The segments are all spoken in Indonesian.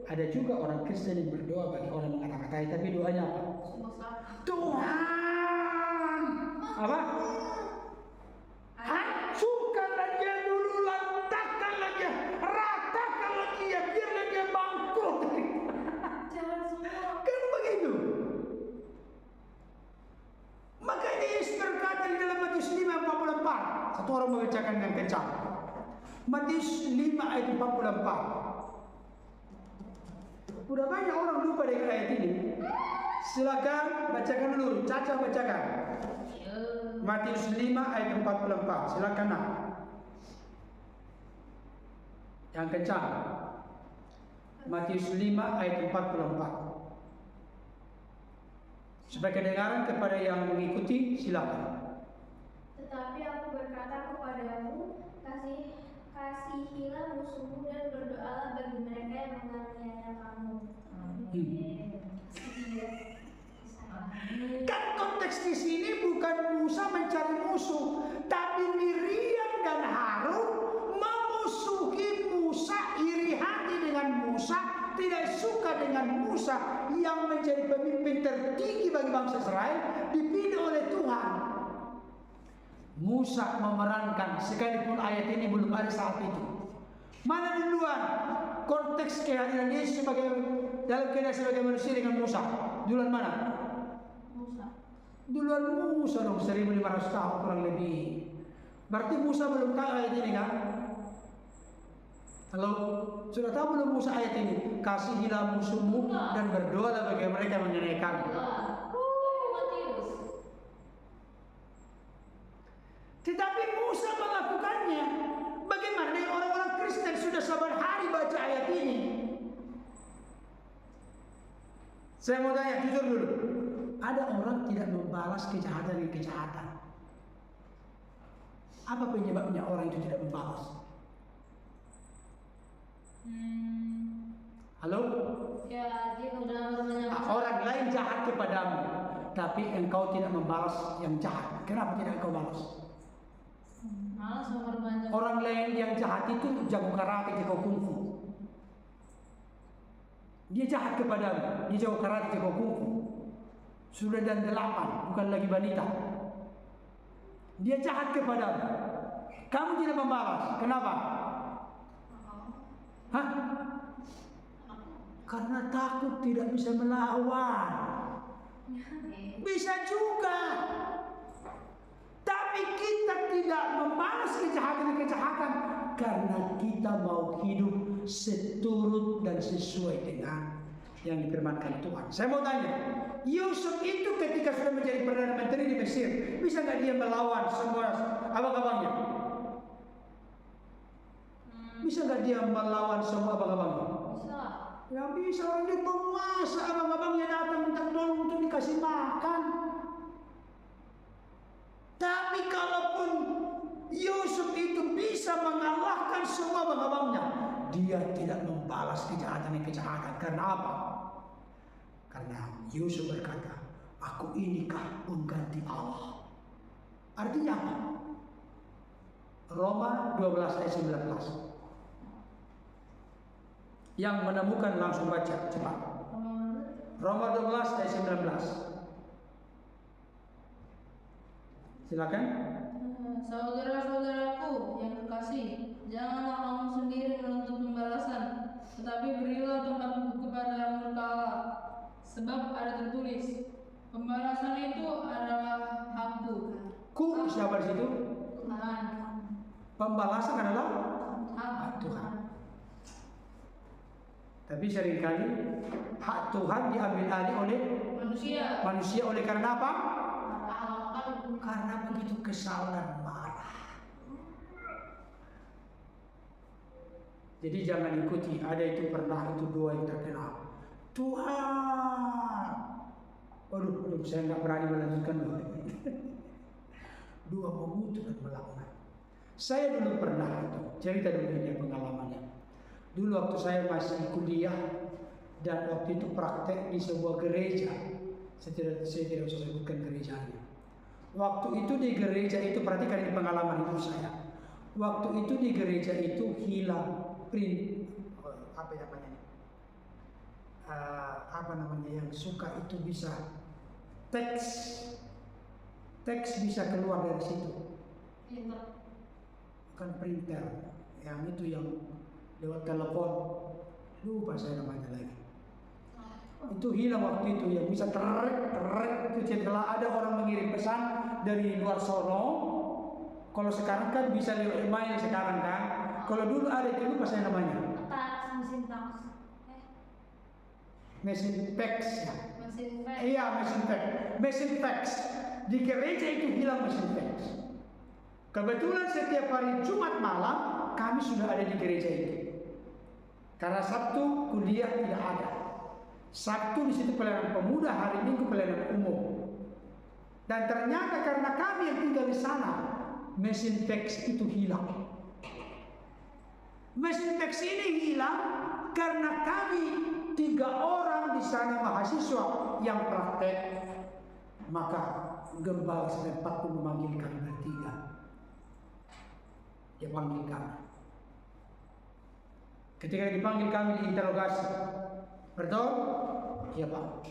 ada juga orang Kristen yang berdoa bagi orang mengata-katai, tapi doanya apa? Tuhan, apa? Hancurkanlah dia dulu, lantakkanlah dia, ratakanlah dia, biarlah dia bangkrut. Kan begitu. Makanya Yesus berkata di dalam Matius 5:44. Satu orang membacakan dengan kencang. Matius 5 ayat 44. Udah banyak orang lupa dengan ayat ini. Silakan bacakan dulu. Caca bacakan. Matius 5 ayat 44. Silakan nak. Yang kencang. Matius 5 ayat 44. Supaya kedengaran kepada yang mengikuti, silakan. Tetapi aku berkata kepadamu, kasihilah musuhmu dan berdoalah bagi mereka yang menganiaya kamu. Kan konteks di sini bukan Musa mencari musuh, tapi Miriam dan Harun memusuhi Musa, iri hati dengan Musa, tidak suka dengan Musa yang menjadi pemimpin tertinggi bagi bangsa Israel, dipilih oleh Tuhan. Musa memerankan, sekalipun ayat ini belum ada saat itu. Mana duluan konteks kehadiran Yesus sebagai dalam keadaan sebagai manusia dengan Musa? Duluan mana? Duluan Musa dong, 1500 tahun kurang lebih. Berarti Musa belum tahu ayat ini kan? Halo, sudah tahu belum Musa ayat ini? Kasihilah musuhmu dan berdoalah bagi mereka yang menganiaya kamu. Tetapi Musa melakukannya. Bagaimana dengan orang-orang Kristen sudah sabar hari baca ayat ini? Saya mau tanya jujur dulu. Ada orang tidak membalas kejahatan dengan kejahatan. Apa penyebabnya orang itu tidak membalas? Halo? Ya, dia udah orang lain jahat kepadamu, tapi engkau tidak membalas yang jahat. Kenapa tidak engkau balas? malas memperpanjang. Orang lain yang jahat itu jago karate, jago kungfu. Dia jahat kepadamu, dia jago karate, jago kungfu. Sudah dan 8, bukan lagi wanita. Dia jahat kepadamu. Kamu tidak membalas. Kenapa? Hah? Karena takut tidak bisa melawan. Bisa juga. Tapi kita tidak membalas kejahatan-kejahatan karena kita mau hidup seturut dan sesuai dengan yang difirmankan Tuhan. Saya mau tanya, Yusuf itu ketika sudah menjadi Perdana Menteri di Mesir, bisa nggak dia melawan semua abang-abangnya? Bisa nggak dia melawan semua abang-abangnya? Bisa. Ya bisa, orang dia penguasa, abang-abangnya datang minta tolong untuk dikasih makan. Tapi kalaupun Yusuf itu bisa mengalahkan semua abang-abangnya, dia tidak membalas kejahatan-kejahatan. Karena apa? Karena Yusuf berkata, aku inikah pengganti Allah. Artinya apa? Roma 12 ayat 19. Yang menemukan langsung baca cepat. Roma 12 ayat 19. Silakan. Saudara-saudaraku yang kekasih, janganlah kamu sendiri menuntut pembalasan, tetapi berilah tempat kepada murka Allah. Sebab ada tertulis, pembalasan itu adalah hakku. Ku siapa di situ? Tuhan. Pembalasan adalah Hak Tuhan. Tapi seringkali hak Tuhan diambil alih oleh manusia. manusia. Oleh karena apa? Akal. Karena begitu kesal dan marah. Jadi jangan ikuti. Ada itu pernah itu dua yang terkenal. Tuhan. Waduh, saya nggak berani melanjutkan dua. Dua mengutuk dan melaknat. Saya dulu pernah itu cerita dulu ini pengalamannya. Dulu waktu saya masih kuliah dan waktu itu praktek di sebuah gereja. Saya tidak usah sebutkan gerejanya. Waktu itu di gereja itu, perhatikan ini pengalaman hidup saya. Waktu itu di gereja itu hilang print apa namanya? yang suka itu bisa teks bisa keluar dari situ. Bukan printer, yang itu yang lewat telepon, lupa saya namanya lagi. Itu hilang waktu itu, yang bisa terek itu setelah ada orang mengirim pesan dari luar sono. Kalau sekarang kan bisa lewat email sekarang kan. Kalau dulu ada itu lupa saya namanya. Mesin fax ya. Iya, mesin fax. Di gereja itu hilang mesin fax. Kebetulan setiap hari Jumat malam kami sudah ada di gereja itu. Karena Sabtu kuliah tidak ada. Sabtu di situ pelayanan pemuda, hari Minggu pelayanan umum. Dan ternyata karena kami yang tinggal di sana, mesin fax itu hilang. Mesin fax ini hilang karena kami 3 orang di sana mahasiswa yang praktek. Maka gembala setempat pun memanggil kami bertiga. Dia panggil kami. Ketika dipanggil kami diinterogasi. Betul? Iya Pak.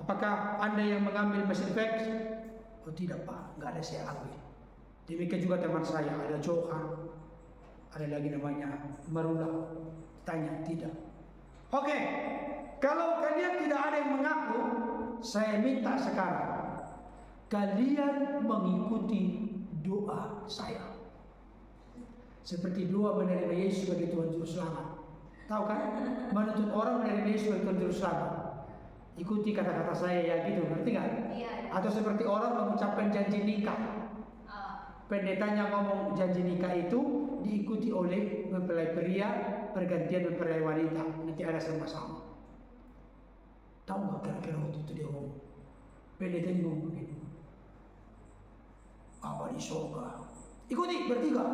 Apakah Anda yang mengambil mesin fax? Oh tidak Pak, nggak ada saya ambil. Demikian juga teman saya, ada Johan, ada lagi namanya Marula. Tanya, tidak. Oke, kalau kalian tidak ada yang mengaku, saya minta sekarang kalian mengikuti doa saya. Seperti doa menerima Yesus sebagai Tuhan Juru Selamat. Tahu kan? Menuntut orang menerima Yesus sebagai Tuhan Juru Selamat. Ikuti kata-kata saya ya gitu, ngerti nggak? Iya. Atau seperti orang mengucapkan janji nikah. Pendetanya ngomong janji nikah itu diikuti oleh mempelai pria, pergantian mempelai wanita. Nanti ada sama-sama. Tahu nggak kira-kira waktu itu dia ngomong? Pendetanya ngomong begini. Bapa di surga. Ikuti bertiga.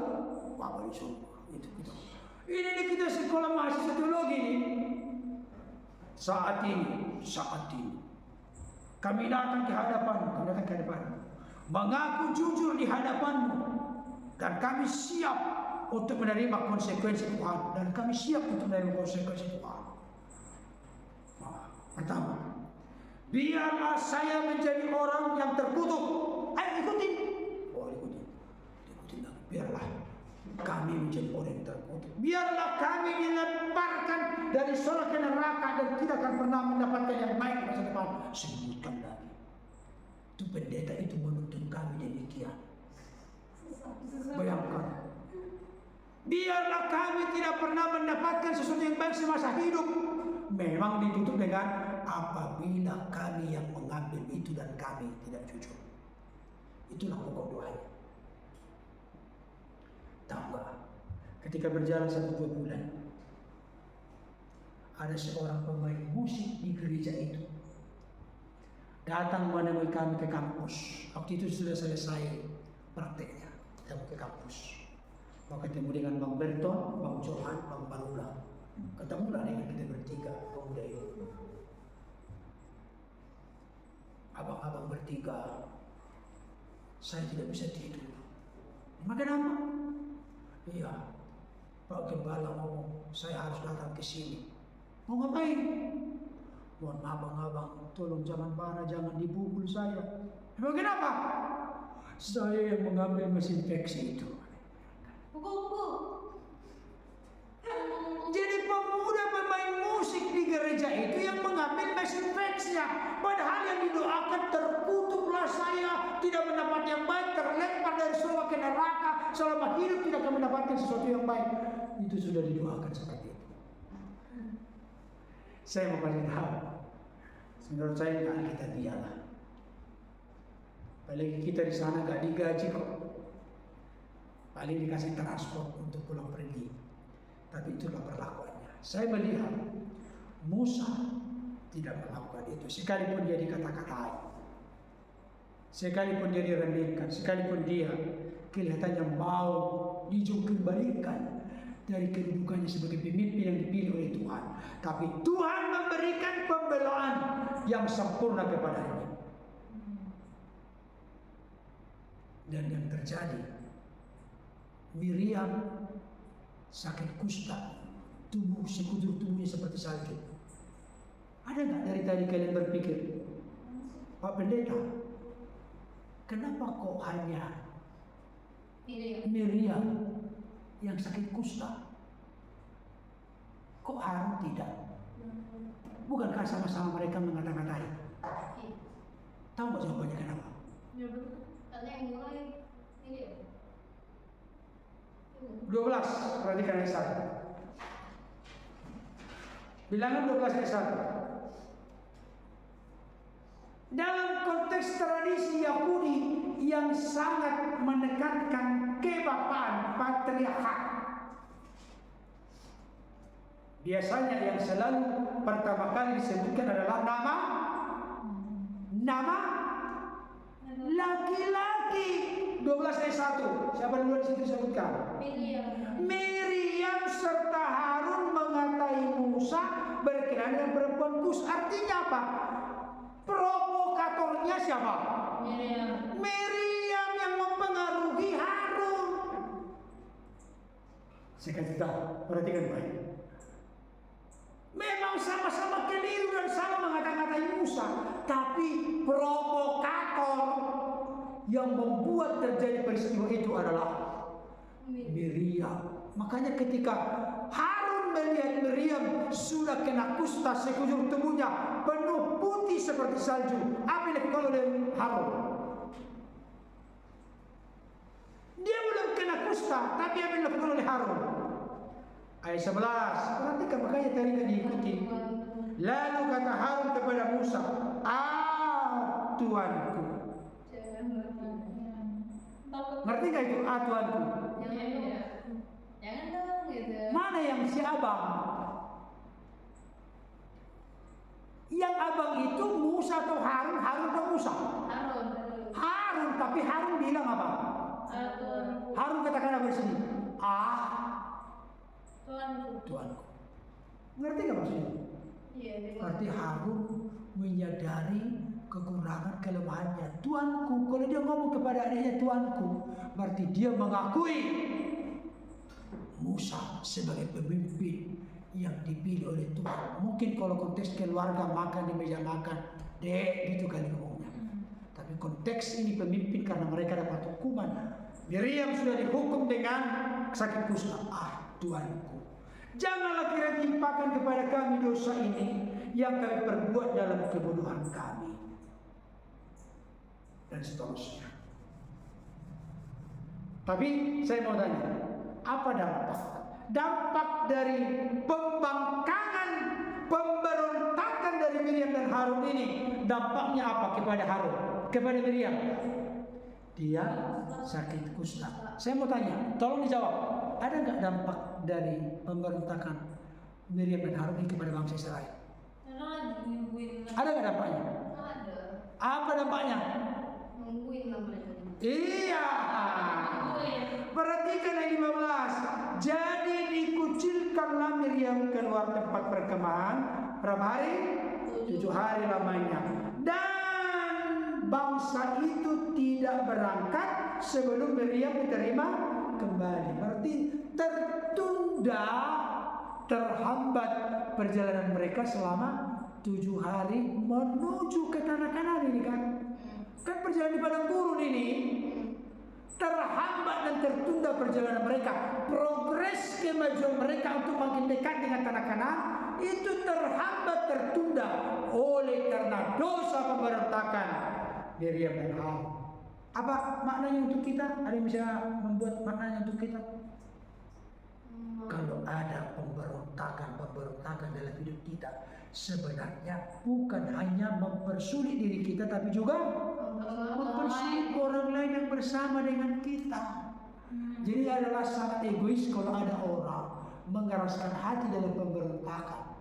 Bapa di surga. Itu kita. Ini kita sekolah mahasiswa teologi ini. Saat ini kami datang ke hadapan, mengaku jujur di hadapanmu, dan kami siap untuk menerima konsekuensi Tuhan, dan kami siap untuk menerima konsekuensi Tuhan. Pertama, biarlah saya menjadi orang yang terkutuk. Ayo ikutin. Ikutin lagi. Biarlah kami menjadi orang yang terkutuk. Biarlah kami dilemparkan dari surga ke neraka dan tidak akan pernah mendapatkan yang baik di masa depan. Sebutkan lagi. Itu pendeta itu menuntut kami demikian. Bayangkan. Biarlah kami tidak pernah mendapatkan sesuatu yang baik semasa hidup. Memang ditutup dengan apabila kami yang mengambil itu dan kami tidak jujur. Itulah pokok doanya. Tahu nggak? Ketika berjalan 1-2 bulan, ada seorang pemain musik di gereja itu datang menemui kami ke kampus. Waktu itu sudah selesai prakteknya, datang ke kampus. Mau ketemu dengan Bang Berton, Bang Johan, Bang Barula. Ketemulah dengan kita bertiga pemuda itu. Abang-abang bertiga, saya tidak bisa tidur. Kenapa? Iya, Pak Gembala ngomong, saya harus datang ke sini. Mau ngapain? Mohon maaf abang-abang, tolong jangan marah, jangan dibukul saya. Emang kenapa? Saya yang mengambil mesin fax itu. Pukul. Jadi pemuda pemain musik di gereja itu yang mengambil mesin faxnya. Padahal yang didoakan terkutuklah saya, tidak mendapat yang baik, terlempar dari surga ke neraka, selama hidup tidak akan mendapatkan sesuatu yang baik. Itu sudah didoakan seperti itu. Saya mau kasih tahu, menurut saya nggak kita biarlah. Apalagi kita di sana nggak digaji kok. Paling dikasih transport untuk pulang pergi. Tapi itulah perlakuannya. Saya melihat Musa tidak melakukan itu, sekalipun dia dikata-katai, sekalipun dia direndahkan, sekalipun dia kelihatannya mau dijungkir-balikan dari kedudukannya sebagai pemimpin yang dipilih oleh Tuhan. Tapi Tuhan memberikan pembelaan yang sempurna kepadanya. Dan yang terjadi, Miriam sakit kusta, sekujur tubuhnya seperti salju. Ada nggak dari tadi kalian berpikir, Pak Pendeta, kenapa kok hanya Miriam yang sakit kusta? Kok Harun tidak? Bukankah sama-sama mereka mengata-ngatai? Tahu nggak jawabannya kenapa? Karena yang mulai ini 12, perhatikan ayat 1. Bilangan 12 ayat 1. Dalam konteks tradisi Yahudi yang sangat menekankan kebapaan patriarkat, biasanya yang selalu pertama kali disebutkan adalah nama laki-laki. 12 ayat 1. Siapa dulu di situ disebutkan? Miriam serta Harun mengatai Musa berkenaan dengan perempuan Kus. Artinya apa? Provokatornya siapa? Miriam yang mempengaruhi Harun. Saya kasih tahu, perhatikan baik. Memang sama-sama keliru dan salah mengata-ngatai Musa, tapi provokator yang membuat terjadi peristiwa itu adalah Miriam. Makanya ketika Harun melihat Miriam sudah kena kusta sekujur tubuhnya penuh putih seperti salju, apa yang dilakukan oleh Harun? Dia belum kena kusta, tapi apa yang dilakukan oleh Harun? Ayat 11, perhatikan, makanya tadi diikuti. Lalu kata Harun kepada Musa, Tuanku. Ngerti gak itu? Tuanku. Jangan dong gitu. Mana yang si abang? Yang abang itu Musa atau Harun? Harun atau Musa? Harun, tapi Harun bilang apa? Harun katakan apa di sini? Tuanku. Ngerti gak maksudnya? Berarti Harun menyadari kekurangan kelemahannya. Tuanku, kalau dia ngomong kepada adiknya tuanku, berarti dia mengakui Musa sebagai pemimpin yang dipilih oleh Tuhan. Mungkin kalau konteks keluarga makan di meja makan, dek gitu kali ngomongnya. Tapi konteks ini pemimpin karena mereka dapat hukuman. Miriam sudah dihukum dengan sakit kusta. Tuanku, janganlah kira timpakan kepada kami dosa ini yang kami perbuat dalam kebodohan kami. Dan seterusnya. Tapi saya mau tanya, apa dampak? Dampak dari pembangkangan, pemberontakan dari Miriam dan Harun ini, dampaknya apa kepada Harun? Kepada Miriam? Dia sakit kusta. Saya mau tanya, tolong dijawab. Ada nggak dampak dari pemberontakan Miriam dan Harun ini kepada bangsa Israel? Ada nggak dampaknya? ada. Apa dampaknya? Nungguin mereka. Iya. Perhatikan ayat 15. Jadi dikucilkanlah Miriam keluar tempat perkemahan berapa hari? 7 hari lamanya. Dan bangsa itu tidak berangkat sebelum Miriam diterima kembali. Berarti tertunda, terhambat perjalanan mereka selama 7 hari menuju ke tanah Kanaan ini kan. Kan perjalanan di padang gurun ini terhambat dan tertunda perjalanan mereka. Progres kemajuan mereka untuk makin dekat dengan tanah Kanaan itu terhambat, tertunda oleh karena dosa pemberontakan Miriam dan Harun. Apa maknanya untuk kita? Ada yang bisa membuat maknanya untuk kita? Kalau ada pemberontakan dalam hidup kita, sebenarnya bukan hanya mempersulit diri kita, tapi juga mempersulit orang lain yang bersama dengan kita. Jadi adalah sangat egois kalau ada orang mengeraskan hati dalam pemberontakan.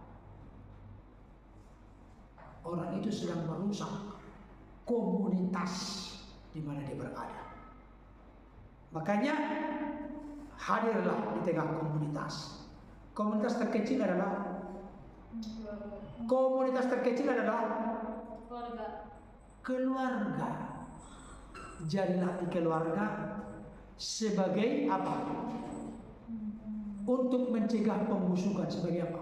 Orang itu sedang merusak komunitas di mana dia berada. Makanya hadirlah di tengah komunitas. Komunitas terkecil adalah keluarga. Jadilah di keluarga sebagai apa? Untuk mencegah pembusukan. Sebagai apa?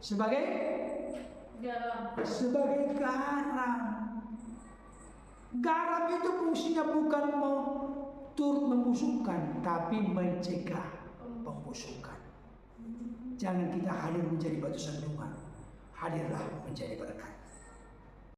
Sebagai garam. Sebagai garam. Garam itu fungsinya bukan mau turut membusukkan, tapi mencegah pembusukan. Jangan kita hadir menjadi batu sandungan, hadirlah menjadi berkat.